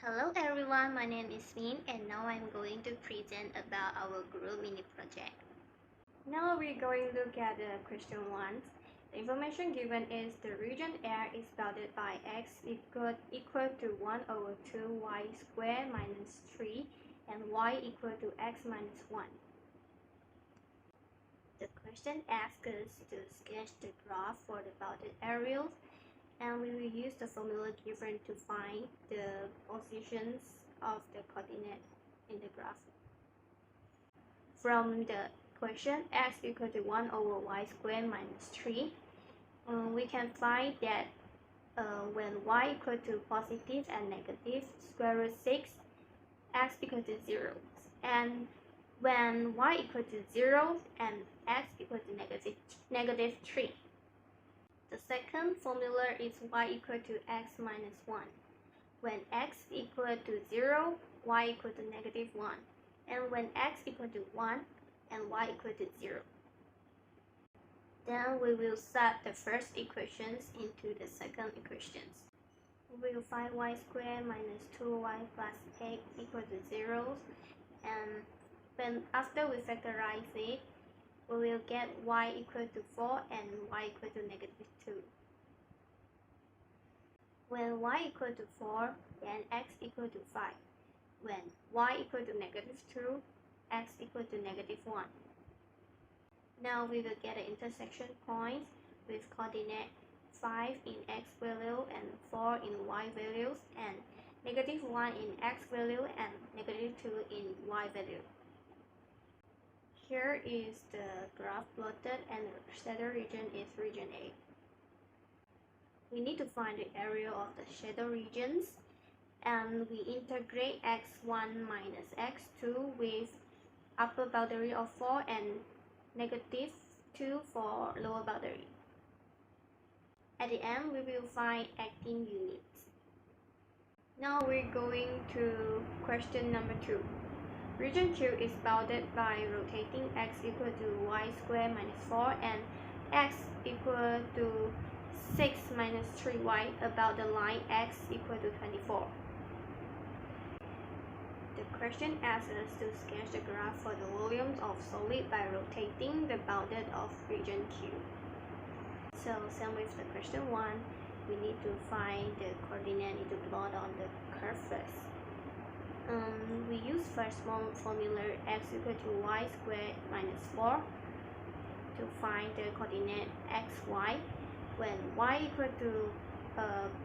Hello everyone, my name is Min and now I'm going to present about our group mini project. Now we're going to look at the question 1. The information given is the region R is bounded by x equal to 1 over 2 y squared minus 3 and y equal to x minus 1. The question asks us to sketch the graph for the bounded areas, and we will use the formula given to find the positions of the coordinate in the graph. From the question x equal to 1 over y squared minus 3, we can find that when y equal to positive and negative square root 6, x equal to 0. And when y equal to 0 and x equal to negative 3. The second formula is y equal to x minus 1. When x equal to 0, y equal to negative 1. And when x equal to 1 and y equal to 0. Then we will set the first equations into the second equations. We will find y squared minus 2y plus 8 equal to 0. And after we factorize it, we will get y equal to 4 and y equal to negative 2. When y equal to 4, then x equal to 5. When y equal to negative 2, x equal to negative 1. Now we will get an intersection point with coordinate 5 in x value and 4 in y values, and negative 1 in x value and negative 2 in y value. Here is the graph plotted, and the shadow region is region A. We need to find the area of the shadow regions, and we integrate x1 minus x2 with upper boundary of 4 and negative 2 for lower boundary. At the end, we will find acting units. Now we're going to question number 2. Region Q is bounded by rotating x equal to y squared minus 4 and x equal to 6 minus 3y about the line x equal to 24. The question asks us to sketch the graph for the volumes of solid by rotating the bounded of region Q. So same with the question 1, we need to find the coordinate, need to plot on the curve first. We use first formula x equal to y squared minus 4 to find the coordinate xy. When y equal to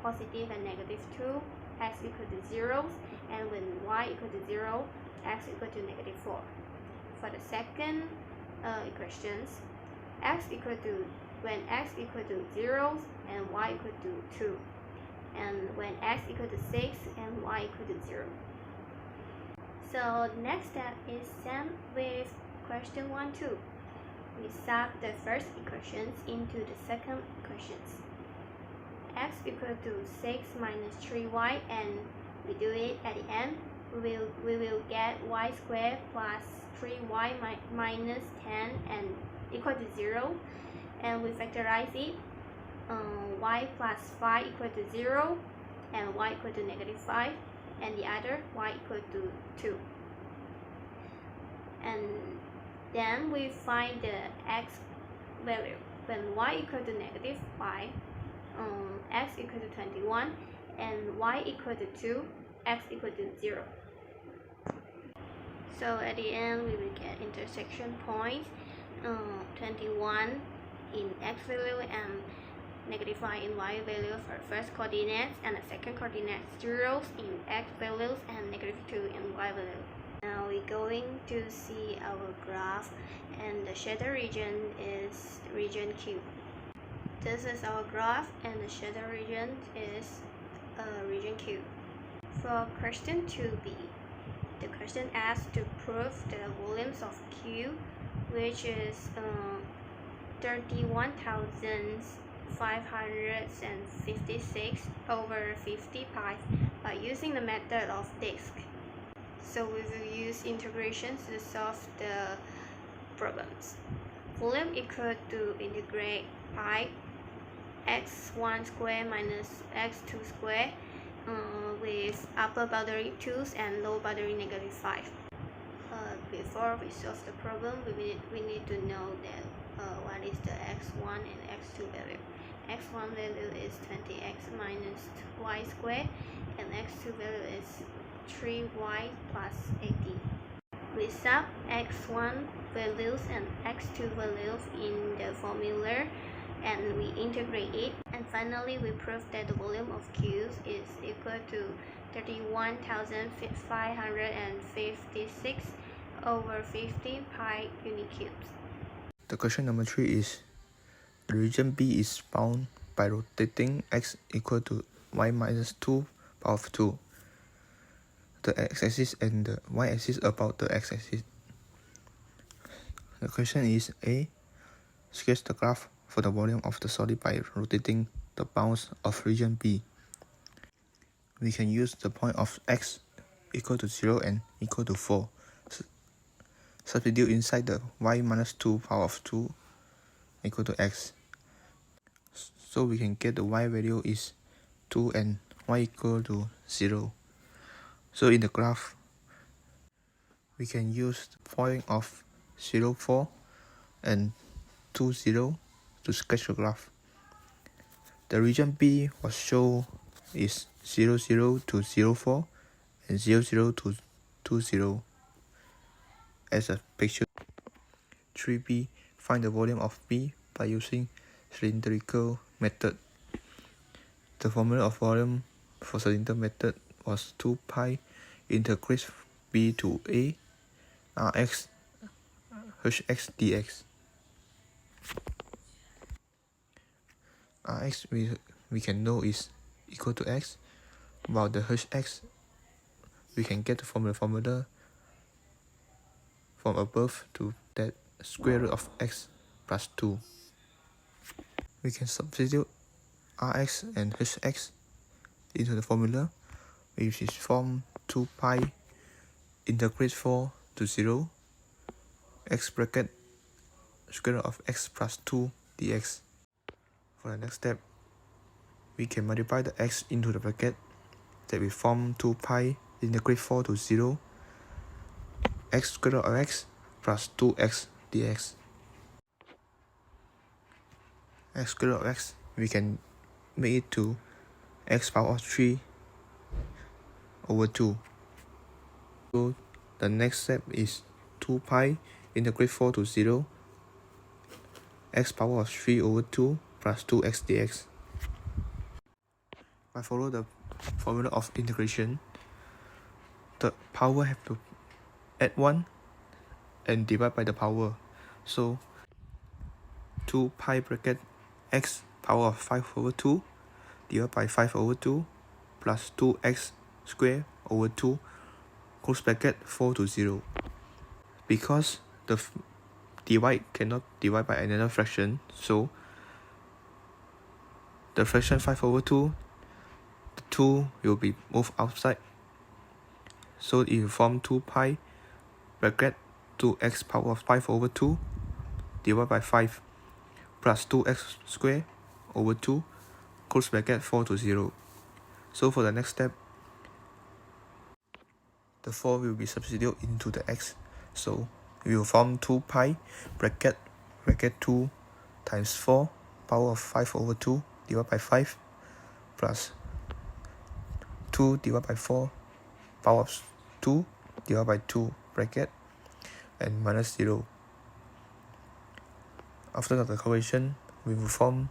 positive and negative 2, x equal to 0, and when y equal to 0, x equal to negative 4. For the second equations, when x equal to 0 and y equal to 2, and when x equal to 6 and y equal to 0. So the next step is same with question 1 too. We sub the first equations into the second equations. X equal to 6 minus 3y, and we do it at the end. We will get y squared plus 3y minus 10 and equal to 0. And we factorize it. Y plus 5 equal to 0 and y equal to negative 5. And the other y equal to 2. And then we find the x value. When y equal to negative 5, x equal to 21, and y equal to 2, x equal to 0. So at the end, we will get intersection points, 21 in x value and negative 5 in y value for first coordinates, and the second coordinate 0 in x values and negative 2 in y value. Now we're going to see our graph, and the shadow region is region Q. This is our graph, and the shadow region is region Q. For question 2b, the question asks to prove the volumes of Q, which is 31,556 over 50 pi by using the method of disk. So we will use integrations to solve the problems. Volume equal to integrate pi x1 square minus x2 square with upper boundary 2 and lower boundary -5. Before we solve the problem, we need to know that what is the x1 and x2 value. X1 value is 20x minus y squared, and x2 value is 3y plus 18. We sub x1 values and x2 values in the formula and we integrate it, and finally we prove that the volume of cubes is equal to 31,556 over 50 pi unit cubes. The question number 3 is, the region B is bound by rotating x equal to y minus 2 power of 2. The x-axis and the y-axis about the x-axis. The question is A. Sketch the graph for the volume of the solid by rotating the bounds of region B. We can use the point of x equal to 0 and equal to 4. Substitute inside the y minus 2 power of 2 equal to x. So we can get the y value is 2 and y equal to 0. So in the graph, we can use the point of 0, 4 and 2, 0 to sketch the graph. The region B was shown is 0, 0 to 0, 4 and 0, 0 to 2, 0 as a picture. 3b. Find the volume of B by using cylindrical method. The formula of volume for cylinder method was 2 pi integrate B to A Rx Hx dx. Rx we can know is equal to x, while the Hx we can get the formula from above to that square root of x plus 2. We can substitute Rx and Hx into the formula, which is from 2 pi integrate 4 to 0 x bracket square root of x plus 2 dx. For the next step, we can multiply the x into the bracket that will form 2 pi integrate 4 to 0 x square root of x plus 2x dx. X square root of x, we can make it to x power of 3 over 2. So the next step is 2 pi integrate 4 to 0 x power of 3 over 2 plus 2x dx. If I follow the formula of integration, the power have to add 1 and divide by the power. So 2 pi bracket x power of 5 over 2 divided by 5 over 2 plus 2x square over 2 close bracket 4 to 0. Because the divide cannot divide by another fraction, so the fraction 5 over 2, the 2 will be moved outside. So it will form 2 pi bracket 2x power of 5 over 2 divided by 5 plus 2x square over 2 close bracket 4 to 0. So for the next step, the 4 will be substituted into the x. So we will form 2 pi bracket 2 times 4 power of 5 over 2 divided by 5 plus 2 divided by 4 power of 2 divided by 2 bracket and minus 0. After the calculation, we will form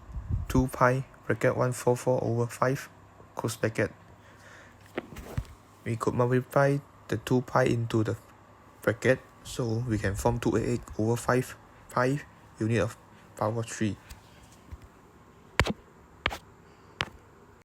2 pi bracket 144 over 5 close bracket. We could multiply the 2 pi into the bracket, so we can form 288 over 5 pi unit of power 3.